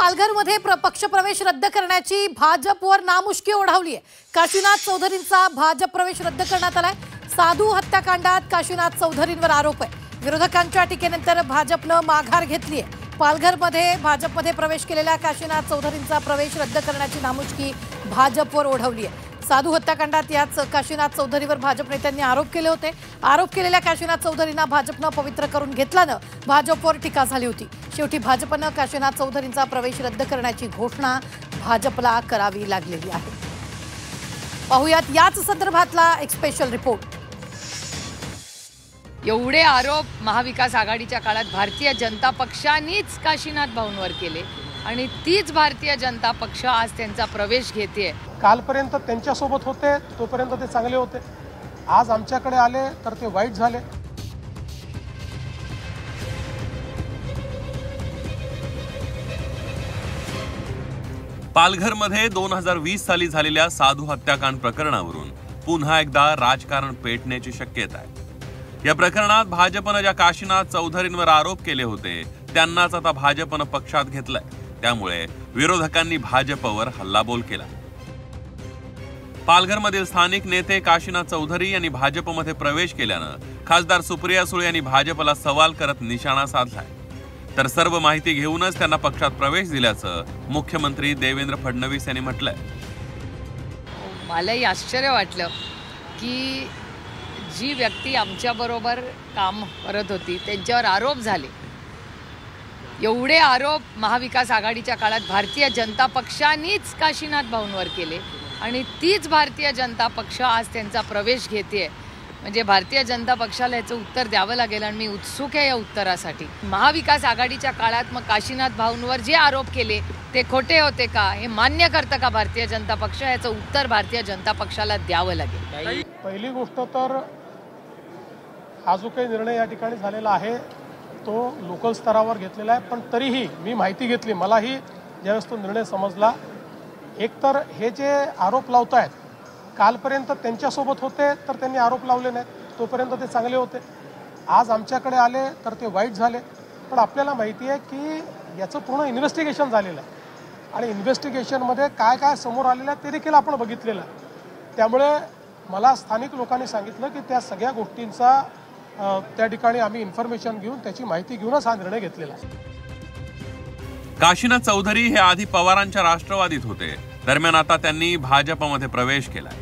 पालघरमध्ये पक्षप्रवेश रद्द करण्याची भाजपवर नामुष्की ओढावली आहे। काशीनाथ चौधरींचा भाजप प्रवेश रद्द करण्यात आलाय। साधू हत्याकांडात काशीनाथ चौधरींवर आरोप आहे। विरोधकांच्या टीकेनंतर भाजपनं माघार घेतली आहे। पालघरमध्ये भाजपमध्ये प्रवेश केलेल्या काशीनाथ चौधरींचा प्रवेश रद्द करण्याची नामुष्की भाजपवर ओढवली आहे। साधू हत्याकांडात याच काशीनाथ चौधरीवर भाजप नेत्यांनी आरोप केले होते। आरोप केलेल्या काशीनाथ चौधरींना भाजपनं पवित्र करून घेतल्यानं भाजपवर टीका झाली होती। शेवटी भाजपनं काशीनाथ चौधरींचा प्रवेश रद्द करण्याची घोषणा भाजपला करावी लागलेली आहे। पाहुयात याच संदर्भातला एक स्पेशल रिपोर्ट। एवढे आरोप महाविकास आघाडीच्या काळात भारतीय जनता पक्षानेच काशीनाथ भाऊंवर केले आणि तीच भारतीय जनता पक्ष आज त्यांचा प्रवेश घेते। कालपर्यंत त्यांच्यासोबत होते तोपर्यंत ते चांगले होते, आज आमच्याकडे आले तर ते वाईट झाले। पालघरमध्ये 2020 साली झालेल्या साधू हत्याकांड प्रकरणावरून पुन्हा एकदा राजकारण पेटण्याची शक्यता आहे। या प्रकरणात भाजपनं ज्या काशीनाथ चौधरींवर आरोप केले होते त्यांनाच आता भाजपनं पक्षात घेतलाय। त्यामुळे विरोधकांनी भाजपवर हल्लाबोल केला। पालघरमधील स्थानिक नेते काशीनाथ चौधरी यांनी भाजपमध्ये प्रवेश केल्यानं खासदार सुप्रिया सुळे यांनी भाजपला सवाल करत निशाणा साधलाय। तर सर्व माहिती घेऊनच त्यांना पक्षात प्रवेश दिल्याचं मुख्यमंत्री देवेंद्र फडणवीस यांनी म्हटलंय। मलाही आश्चर्य वाटलं की जी व्यक्ती आमच्याबरोबर काम करत होती त्यांच्यावर आरोप झाले। एवढे आरोप महाविकास आघाडीच्या काळात भारतीय जनता पक्षानेच काशीनाथ भाऊंवर केले आणि तीच भारतीय जनता पक्ष आज त्यांचा प्रवेश घेते। म्हणजे भारतीय जनता पक्षाला याचं उत्तर द्यावं लागेल आणि मी उत्सुक आहे या उत्तरासाठी। महाविकास आघाडीच्या काळात मग काशीनाथ भाऊंवर जे आरोप केले ते खोटे होते का हे मान्य करतं का भारतीय जनता पक्ष? याचं उत्तर भारतीय जनता पक्षाला द्यावं लागेल। पहिली गोष्ट तर हा जो काही निर्णय या ठिकाणी झालेला आहे तो लोकल स्तरावर घेतलेला आहे, पण तरीही मी माहिती घेतली, मलाही ज्यावेळेस तो निर्णय समजला, एकतर हे जे आरोप लावत आहेत कालपर्यंत त्यांच्यासोबत होते तर त्यांनी आरोप लावले नाहीत, तोपर्यंत ते चांगले होते, आज आमच्याकडे आले तर ते वाईट झाले। पण आपल्याला माहिती आहे की याचं पूर्ण इन्व्हेस्टिगेशन झालेलं आहे आणि इन्व्हेस्टिगेशनमध्ये काय काय समोर आलेलं आहे ते देखील आपण बघितलेलं आहे। त्यामुळे मला स्थानिक लोकांनी सांगितलं की त्या सगळ्या गोष्टींचा त्या ठिकाणी आम्ही इन्फॉर्मेशन घेऊन त्याची माहिती घेऊनच हा निर्णय घेतलेला आहे। काशीनाथ चौधरी हे आधी पवारांच्या राष्ट्रवादीत होते, दरम्यान आता त्यांनी भाजपमध्ये प्रवेश केलाय।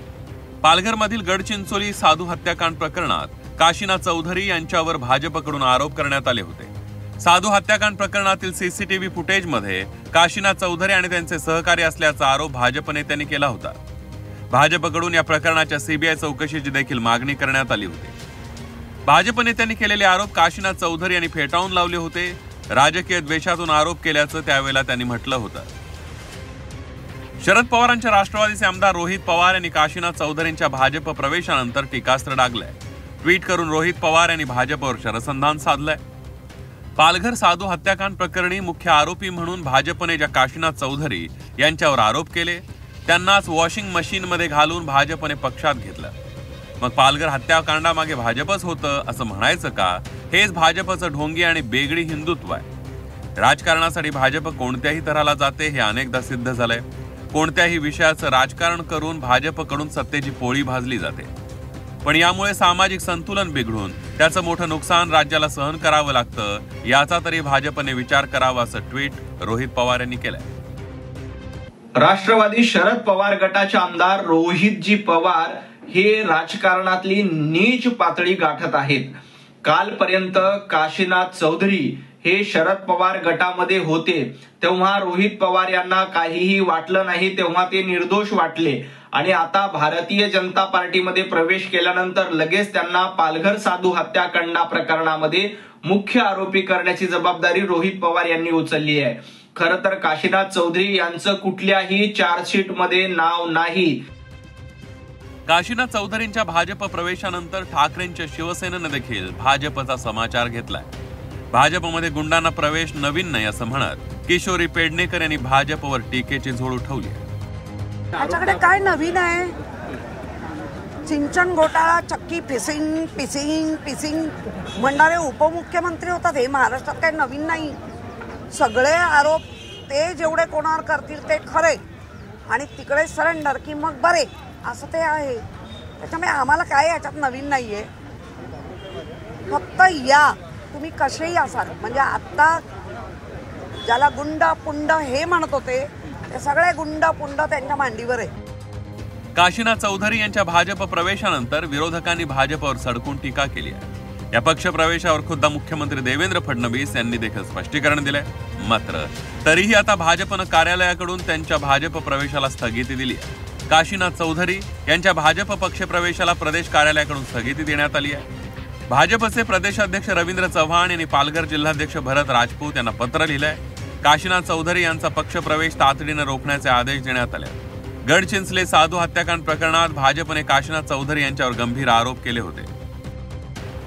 पालघरमधील गडचिंचोली साधू हत्याकांड प्रकरणात काशीनाथ चौधरी यांच्यावर भाजपकडून आरोप करण्यात आले होते। साधू हत्याकांड प्रकरणातील सीसीटीव्ही फुटेजमध्ये काशीनाथ चौधरी आणि त्यांचे सहकारी असल्याचा आरोप भाजप नेत्यांनी केला होता। भाजपकडून या प्रकरणाच्या सीबीआय चौकशीची देखील मागणी करण्यात आली होती। भाजप नेत्यांनी केलेले आरोप काशीनाथ चौधरी यांनी फेटाळून लावले होते। राजकीय द्वेषातून आरोप केल्याचं त्यावेळेला त्यांनी म्हटलं होतं। शरद पवारांच्या राष्ट्रवादीचे आमदार रोहित पवार यांनी काशीनाथ चौधरींच्या भाजप प्रवेशानंतर टीकास्त्र डागलंय। ट्विट करून रोहित पवार यांनी भाजपवर शरसंधान साधलंय। पालघर साधू हत्याकांड प्रकरणी मुख्य आरोपी म्हणून भाजपने ज्या काशीनाथ चौधरी यांच्यावर आरोप केले त्यांनाच वॉशिंग मशीनमध्ये घालून भाजपने पक्षात घेतलं। मग पालघर हत्याकांडामागे भाजपच होतं असं म्हणायचं का? हेच भाजपचं ढोंगी आणि बेगडी हिंदुत्व आहे। राजकारणासाठी भाजप कोणत्याही तऱ्हाला जाते हे अनेकदा सिद्ध झालंय। कोणत्याही विषयाचं राजकारण करून भाजपकडून सत्तेची पोळी भाजली जाते, पण यामुळे सामाजिक संतुलन बिघडून त्याचं मोठं नुकसान राज्याला सहन करावं लागतं। याचा तरी भाजपने विचार करावा असं ट्विट रोहित पवार यांनी केलंय। राष्ट्रवादी शरद पवार गटाचे आमदार रोहितजी पवार हे राजकारणातली नीच पातळी गाठत आहेत। कालपर्यंत काशीनाथ चौधरी हे शरद पवार गटामध्ये होते तेव्हा रोहित पवार यांना काहीही वाटलं नाही, तेव्हा ते निर्दोष वाटले आणि आता भारतीय जनता पार्टीमध्ये प्रवेश केल्यानंतर लगेच त्यांना पालघर साधू हत्याकांड प्रकरणामध्ये मुख्य आरोपी करण्याची जबाबदारी रोहित पवार यांनी उचलली आहे। खरं तर काशीनाथ चौधरी यांचं कुठल्याही चार्जशीट मध्ये नाव नाही। काशीनाथ चौधरींच्या भाजप प्रवेशानंतर ठाकरेंच्या शिवसेनेनं देखील भाजपचा समाचार घेतलाय। भाजपमध्ये गुंडांना प्रवेश नवीन नाही असं म्हणत किशोरी पेडणेकर यांनी भाजपवर टीकेची झोड उठवली। त्याच्याकडे काय नवीन आहे? सिंचन घोटाळा, चक्की पिसिंग पिसिंग पिसिंग म्हणणारे उपमुख्यमंत्री होतात, हे महाराष्ट्रात काही नवीन नाही। सगळे आरोप ते जेवढे कोणावर करतील ते खरे आणि तिकडे सरेंडर की मग बरे, असं ते आहे. त्याच्यामुळे आम्हाला काय याच्यात नवीन नाहीये. फक्त या तुम्ही कसेही असाल, म्हणजे आत्ता ज्याला गुंड पुंड हे म्हणत होते ते सगळे गुंड पुंड त्यांच्या मांडीवर आहे. काशीनाथ चौधरी यांच्या भाजप प्रवेशानंतर विरोधकांनी भाजपवर सडकून टीका केली आहे. या पक्ष प्रवेशावर खुद्द मुख्यमंत्री देवेंद्र फडणवीस यांनी देखील स्पष्टीकरण दिलंय. मात्र तरीही आता भाजपनं कार्यालयाकडून त्यांच्या भाजप प्रवेशाला स्थगिती दिली आहे. काशीनाथ चौधरी यांच्या भाजप पक्ष प्रवेशाला प्रदेश कार्यालयाकडून स्थगिती देण्यात आली आहे. भाजपचे प्रदेशाध्यक्ष रवींद्र चव्हाण यांनी पालघर जिल्हाध्यक्ष भरत राजपूत यांना पत्र लिहिलंय. काशीनाथ चौधरी यांचा पक्ष प्रवेश तातडीनं रोखण्याचे आदेश देण्यात आले. गडचिंचले साधू हत्याकांड प्रकरणात भाजपने काशीनाथ चौधरी यांच्यावर गंभीर आरोप केले होते.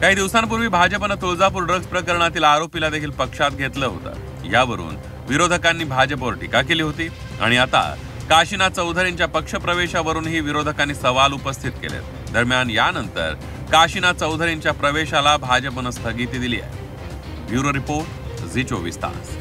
काही दिवसांपूर्वी भाजपनं तुळजापूर ड्रग्ज प्रकरणातील आरोपीला देखील पक्षात घेतलं होतं. यावरून विरोधकांनी भाजपवर टीका केली होती आणि आता काशीनाथ चौधरींच्या पक्षप्रवेशावरूनही विरोधकांनी सवाल उपस्थित केले. दरम्यान यानंतर काशीनाथ चौधरींच्या प्रवेशाला भाजपनं स्थगिती दिली आहे. ब्युरो रिपोर्ट, झी 24 तास.